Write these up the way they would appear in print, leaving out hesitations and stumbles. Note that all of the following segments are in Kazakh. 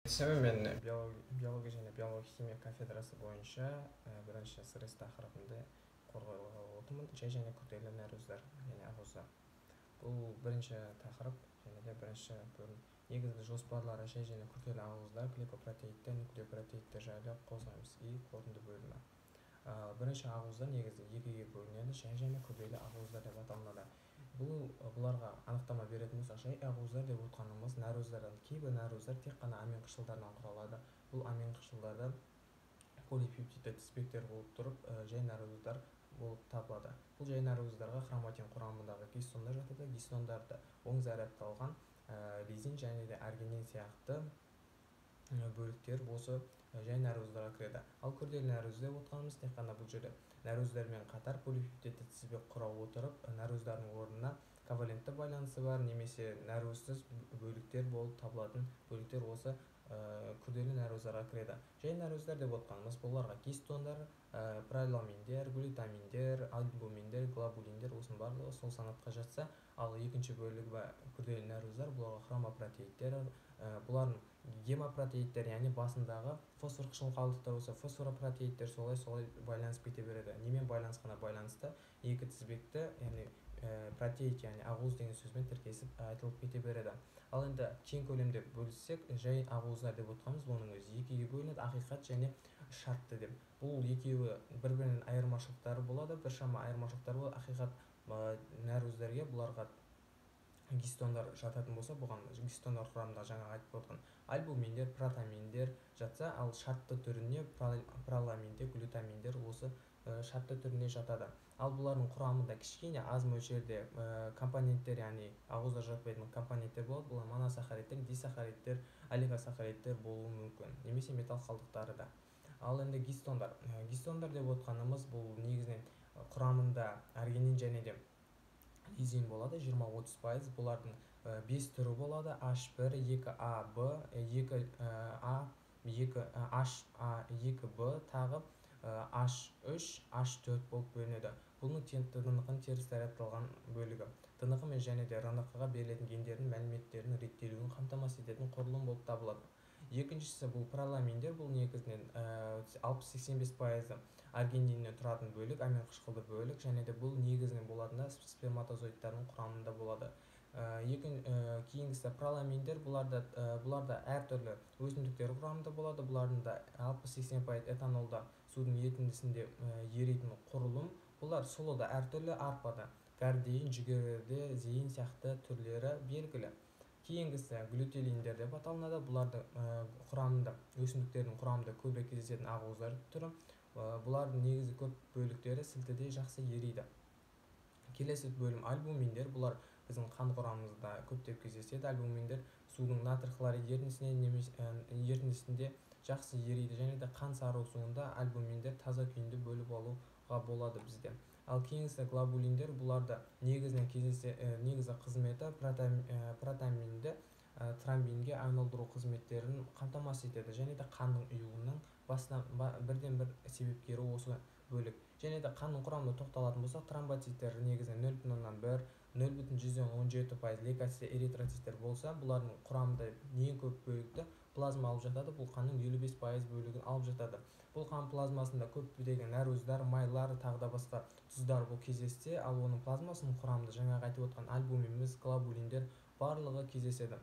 Мен биология және биология химия кафедрасы бойынша бірінші сырыс тақырыбында қорғауға отырмын. Жай және күрделі нәрөздар және ағуздар. Бұл бірінші тақырып және де бірінші бөлім. Негізгі жоспарлары жай және күрделі ағуздар, гликопротеидтер, нуклеопротеидтер жайлы қозғаймыз. И қорытынды бөлімі. Бірінші ағуздар негізі екіге бөлінеді. Жай және күрделі ағуздар деп аталынады. Бұларға анықтама беретін болсақ, жай ағуздар деп отқанымыз нәрөздардан, кейбір нәрөздар тек қана амин қышқылдарынан құралады. Бұл амин қышқылдарды полипептидті тізбектер болып тұрып, жай нәрөздар болып табылады. Бұл жай нәрөздарға хроматин құрамындағы гистондар жатады. Гистондарда оң зарядталған лизин және де аргинин сияқты бөліктер осы жай нәрөздарға кіреді. Ал күрделі нәрөз деп отқанымыз тек қана бұл жерде нәрөздермен қатар полипептидті тізбек құра отырып, нәрөздардың орнына ковалентті байланысы бар немесе нәрөзсіз бөліктер болып табылатын бөліктер осы күрделі нәрөздарға кіреді. Жай нәрөздар деп отқанымыз бұларға гистондар, проламиндер, глютаминдер, альбуминдер, глобулиндер осының барлығы сол санатқа жатса, ал екінші бөлігі күрделі нәрөздар бұларға хромопротеидтер, бұлардың гемопротеидтер, яғни басындағы фосфор қышқыл қалдықтар болса, фосфоропротеидтер солай байланысып кете береді. Немен байланысқана байланысты екі тізбекті, яғни протеид, яғни ағуз деген сөзбен тіркесіп айтылып кете береді. Ал енді кең көлемде бөліссек, жай ағуздар деп отқанымыз оның өзі екіге бөлінеді, ақиқат және шартты деп. Бұл екеуі бір-бірінен айырмашылықтары болады, біршама айырмашылықтары болады. Ақиқат нәрөздерге бұларға гистондар жататын болса, бұған гистондар құрамында жаңа айтып отқан альбуминдер, протаминдер жатса, ал шартты түріне проламиндер, глютаминдер осы шартты түріне жатады. Ал бұлардың құрамында кішкене аз мөлшерде компоненттер, яғни ағуздар жатпайтын компоненттер болады. Бұлар моносахаридтер, дисахаридтер, олигосахаридтер болуы мүмкін, немесе металл қалдықтары да. Ал енді гистондар деп отқанымыз бұл негізінен құрамында аргинин және де лизин болады, 20-30%. Бұлардың 5 түрі болады: H1, 2AB, 2A, 2HA2B, тағы H3, H4 болып бөлінеді. Бұның тынықын теріс зарядталған бөлігі. Тынықы мен және де РНК-ға берілетін гендердің мәліметтерінің реттелуін қамтамасыз ететін құрылым болып табылады. Екіншісі бұл проламиндер. Бұл негізінен 60-85% аргининнен тұратын бөлік, амин қышқылды бөлік, және де бұл негізінен болатында сперматозоидтардың құрамында болады. Кейінгісі проламиндер. Бұларда әртүрлі өсімдіктер құрамында болады. Бұлардың да 60-80% этанолда судың ерітіндісінде еритін құрылым. Бұлар сұлыда әртүрлі, арпада, гордейн, жүгеріде, зейін сияқты түрлері белгілі. Кейінгісі глютелиндер деп аталынады. Бұларды құрамында, өсімдіктердің құрамында көбірек кездесетін ағуздар түрі. Бұлардың негізгі көп бөліктері сілтіде жақсы ериді. Келесі бөлім альбуминдер. Бұлар біздің қан құрамымызда көптеп кездеседі. Альбуминдер судың натрий хлорид ерітіндісінде жақсы ериді, және де қан сарысуында альбуминдер таза күйінде бөліп алуға болады бізде. Ал кейінгісі глобулиндер. Бұларда негізгі қызметі протаминді тромбинге айналдыру қызметтерін қамтамасыз етеді, және де қанның ұюының бірден бір себепкері осы бөлік. Және де қанның құрамына тоқталатын болсақ, тромбоциттер негізінен 0,1, 0,17% лейкоциттер, эритроциттер болса, бұлардың құрамында ең көп бөлікті плазма алып жатады. Бұл қанның 55% бөлігін алып жатады. Бұл қан плазмасында көптеген нәрөздар, майлар, тағы да басқа тұздар бұл кездессе, ал оның плазмасының құрамында жаңағы айтып отқан альбумин, глобулиндер барлығы кездеседі.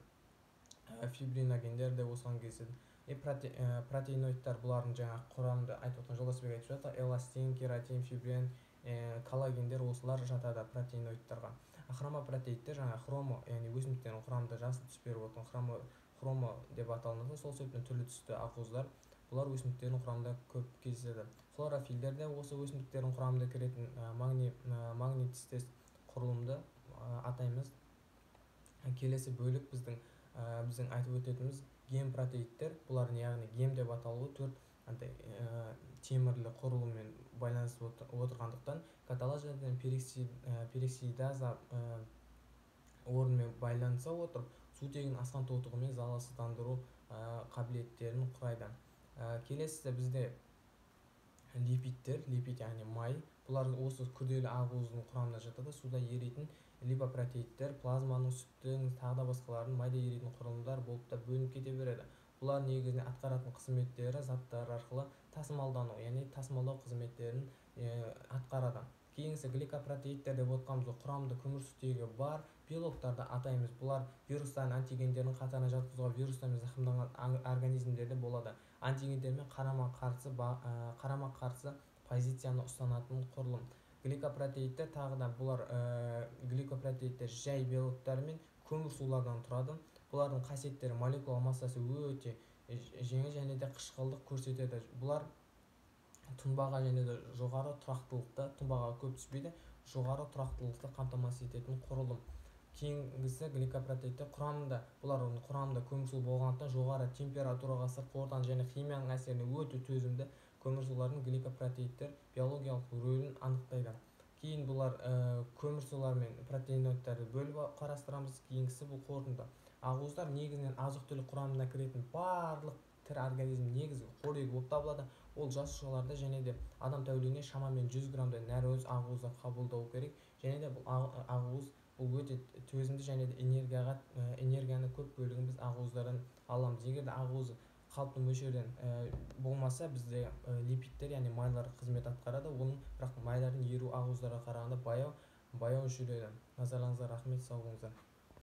Фибриногендер де осыған кездеседі. Протеиноидтар, бұлардың жаңа құрамында айтып отқан Жолдасбек айтып жатыр, эластин, кератин, фибрин, коллагендер осылар жатады протеиноидтарға. Хромопротеидтер жаңа хромо, яғни өсімдіктердің құрамында жасыл түс беріп отқан хромо деп аталынады. Сол себептен түрлі түсті ағуздар бұлар өсімдіктердің құрамында көп кездеседі. Хлорофилдер де осы өсімдіктердің құрамында кіретін магний тістес құрылымды атаймыз. Келесі бөлік біздің айтып өтетініміз гемпротеидтер. Бұлар яғни гем деп аталуы төрт темірлі құрылыммен байланысып отырғандықтан каталазадан пероксидаза орнымен байланыса отырып, сутегін асқан тотығымен залалсыздандыру қабілеттерін құрайды. Келесі бізде липидтер, яғни май. Бұлар осы күрделі ағуыздың құрамына жатады. Суда еритін липопротеидтер, плазманың, сүттің, тағы да басқалардың майда еритін құрылымдар болып та бөлініп кете береді. Бұлар негізінен атқаратын қызметтері заттар арқылы тасымалдану, яғни тасымалдау қызметтерін атқарады. Кейінгісі гликопротеидтер деп отқанымыз құрамында көмірсутегі бар белоктарды атаймыз. Бұлар вирустардың антигендердің қатарына жатқызуға вирустармен зақымданған организмдерде болады. Антигендермен қарама қарсы позицияны ұстанатын құрылым. Гликопротеидтер тағы да бұлар гликопротеидтер жай белоктар мен көмірсулардан тұрады. Бұлардың қасиеттері молекула массасы өте жеңіл және де қышқылдық көрсетеді. Бұлар тұнбаға және де жоғары тұрақтылықты, тұнбаға көп түспейді, жоғары тұрақтылықты қамтамасыз ететін құрылым. Кейінгісі гликопротеидтер бұлардың құрамында көмірсу болғандықтан жоғары температураға, сыртқы ортаның және химияның әсеріне өте төзімді. Көмірсулардың гликопротеидтер биологиялық рөлін анықтайды. Кейін бұлар көмірсулар мен протеиноидтерді бөліп қарастырамыз. Кейінгісі бұл қорытынды. Ақуыздар негізінен азық-түлік құрамына кіретін барлық тірі организм негізгі қорегі болып табылады. Ол жасушаларда және де адам тәулігіне шамамен 100 граммдай нәруыз ақуызды қабылдау керек. Және де бұл ақуыз бұл өте төзімді және де энергияны көп бөлігін біз ақуыздардан аламыз. Егер де ақуыз қалыпты мөлшерден болмаса, бізде липидтер, яғни майлар қызмет атқарады. Оның бірақ майлардың еруі ақуыздарға қарағанда баяу жүреді. Назарларыңызға рахмет, сау болыңыздар.